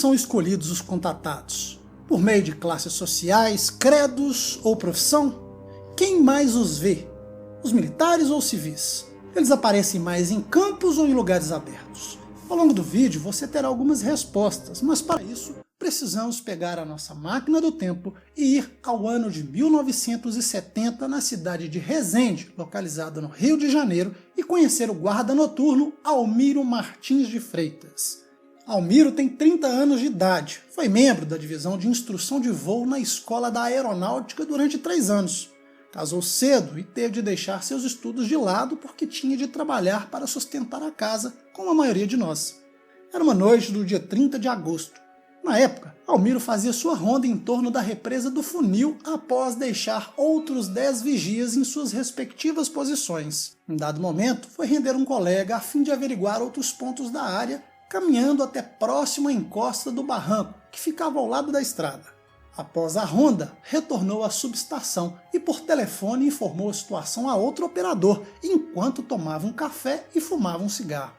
são escolhidos os contatados? Por meio de classes sociais, credos ou profissão? Quem mais os vê? Os militares ou civis? Eles aparecem mais em campos ou em lugares abertos? Ao longo do vídeo você terá algumas respostas, mas para isso precisamos pegar a nossa máquina do tempo e ir ao ano de 1970 na cidade de Resende, localizada no Rio de Janeiro, e conhecer o guarda noturno Almiro Martins de Freitas. Almiro tem 30 anos de idade, foi membro da divisão de instrução de voo na Escola da Aeronáutica durante 3 anos. Casou cedo e teve de deixar seus estudos de lado porque tinha de trabalhar para sustentar a casa, como a maioria de nós. Era uma noite do dia 30 de agosto. Na época, Almiro fazia sua ronda em torno da represa do Funil após deixar outros 10 vigias em suas respectivas posições. Em dado momento, foi render um colega a fim de averiguar outros pontos da área, caminhando até próximo à encosta do barranco, que ficava ao lado da estrada. Após a ronda, retornou à subestação e por telefone informou a situação a outro operador, enquanto tomava um café e fumava um cigarro.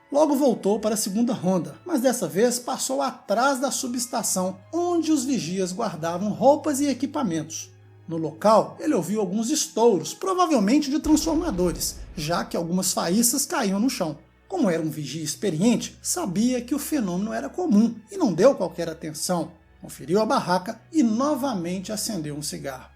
Logo voltou para a segunda ronda, mas dessa vez passou atrás da subestação, onde os vigias guardavam roupas e equipamentos. No local, ele ouviu alguns estouros, provavelmente de transformadores, já que algumas faíscas caíam no chão. Como era um vigia experiente, sabia que o fenômeno era comum e não deu qualquer atenção. Conferiu a barraca e novamente acendeu um cigarro.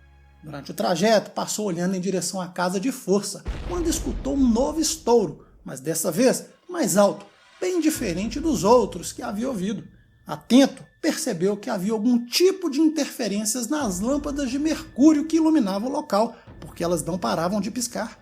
Durante o trajeto, passou olhando em direção à casa de força, quando escutou um novo estouro, mas dessa vez mais alto, bem diferente dos outros que havia ouvido. Atento, percebeu que havia algum tipo de interferências nas lâmpadas de mercúrio que iluminavam o local, porque elas não paravam de piscar.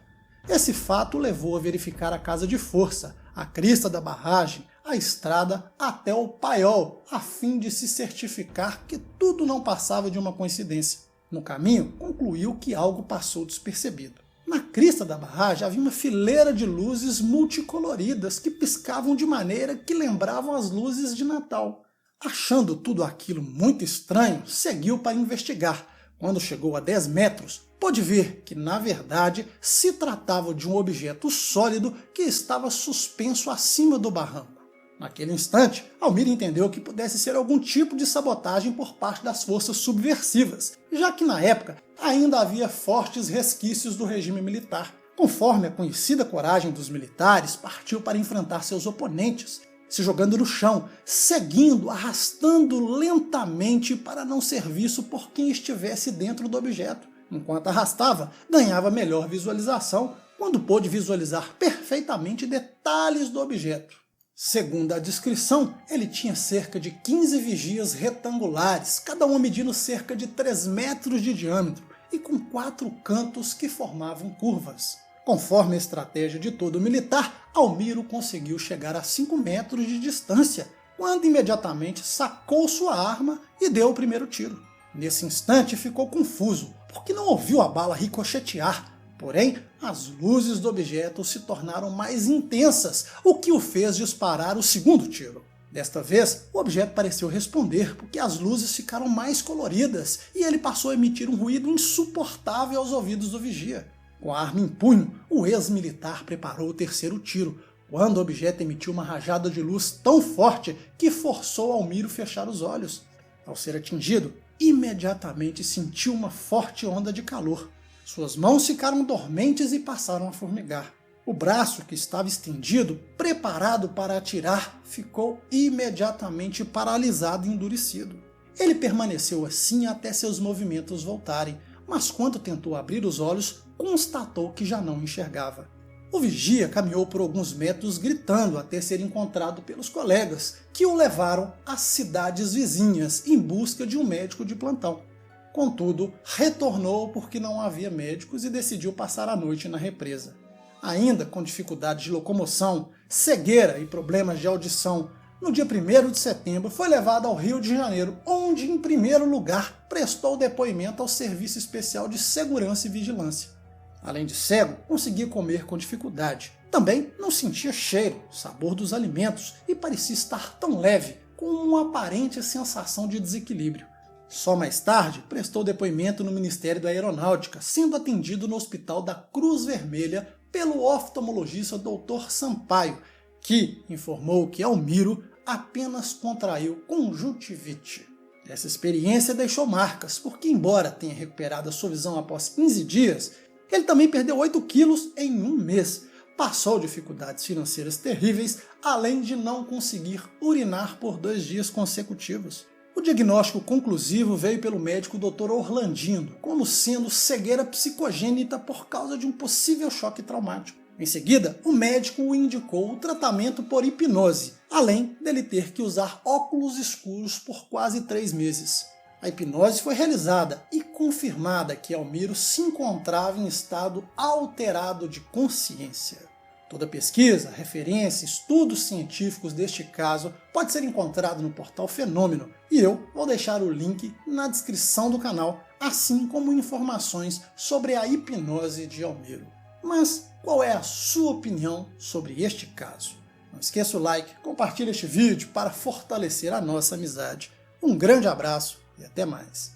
Esse fato o levou a verificar a casa de força, a crista da barragem, a estrada até o paiol, a fim de se certificar que tudo não passava de uma coincidência. No caminho, concluiu que algo passou despercebido. Na crista da barragem havia uma fileira de luzes multicoloridas que piscavam de maneira que lembravam as luzes de Natal. Achando tudo aquilo muito estranho, seguiu para investigar. Quando chegou a 10 metros, pôde ver que, na verdade, se tratava de um objeto sólido que estava suspenso acima do barranco. Naquele instante, Almiro entendeu que pudesse ser algum tipo de sabotagem por parte das forças subversivas, já que na época ainda havia fortes resquícios do regime militar. Conforme a conhecida coragem dos militares, partiu para enfrentar seus oponentes, se jogando no chão, seguindo, arrastando lentamente para não ser visto por quem estivesse dentro do objeto. Enquanto arrastava, ganhava melhor visualização, quando pôde visualizar perfeitamente detalhes do objeto. Segundo a descrição, ele tinha cerca de 15 vigias retangulares, cada uma medindo cerca de 3 metros de diâmetro e com 4 cantos que formavam curvas. Conforme a estratégia de todo militar, Almiro conseguiu chegar a 5 metros de distância, quando imediatamente sacou sua arma e deu o primeiro tiro. Nesse instante ficou confuso, porque não ouviu a bala ricochetear. Porém, as luzes do objeto se tornaram mais intensas, o que o fez disparar o segundo tiro. Desta vez, o objeto pareceu responder, porque as luzes ficaram mais coloridas e ele passou a emitir um ruído insuportável aos ouvidos do vigia. Com a arma em punho, o ex-militar preparou o terceiro tiro, quando o objeto emitiu uma rajada de luz tão forte que forçou Almiro fechar os olhos. Ao ser atingido, imediatamente sentiu uma forte onda de calor. Suas mãos ficaram dormentes e passaram a formigar. O braço, que estava estendido, preparado para atirar, ficou imediatamente paralisado e endurecido. Ele permaneceu assim até seus movimentos voltarem, mas quando tentou abrir os olhos, constatou que já não enxergava. O vigia caminhou por alguns metros gritando até ser encontrado pelos colegas, que o levaram às cidades vizinhas em busca de um médico de plantão. Contudo, retornou porque não havia médicos e decidiu passar a noite na represa. Ainda com dificuldade de locomoção, cegueira e problemas de audição, no dia 1º de setembro foi levado ao Rio de Janeiro, onde, em primeiro lugar, prestou depoimento ao Serviço Especial de Segurança e Vigilância. Além de cego, conseguia comer com dificuldade. Também não sentia cheiro, sabor dos alimentos e parecia estar tão leve, com uma aparente sensação de desequilíbrio. Só mais tarde prestou depoimento no Ministério da Aeronáutica, sendo atendido no Hospital da Cruz Vermelha pelo oftalmologista Dr. Sampaio, que informou que Almiro apenas contraiu conjuntivite. Essa experiência deixou marcas, porque embora tenha recuperado a sua visão após 15 dias, ele também perdeu 8 quilos em um mês, passou dificuldades financeiras terríveis, além de não conseguir urinar por 2 dias consecutivos. O diagnóstico conclusivo veio pelo médico Dr. Orlandino, como sendo cegueira psicogênita por causa de um possível choque traumático. Em seguida, o médico o indicou o tratamento por hipnose, além dele ter que usar óculos escuros por quase 3 meses. A hipnose foi realizada e confirmada que Elmiro se encontrava em estado alterado de consciência. Toda pesquisa, referência, estudos científicos deste caso pode ser encontrado no portal Fenômeno e eu vou deixar o link na descrição do canal, assim como informações sobre a hipnose de Elmiro. Mas qual é a sua opinião sobre este caso? Não esqueça o like, compartilhe este vídeo para fortalecer a nossa amizade. Um grande abraço e até mais.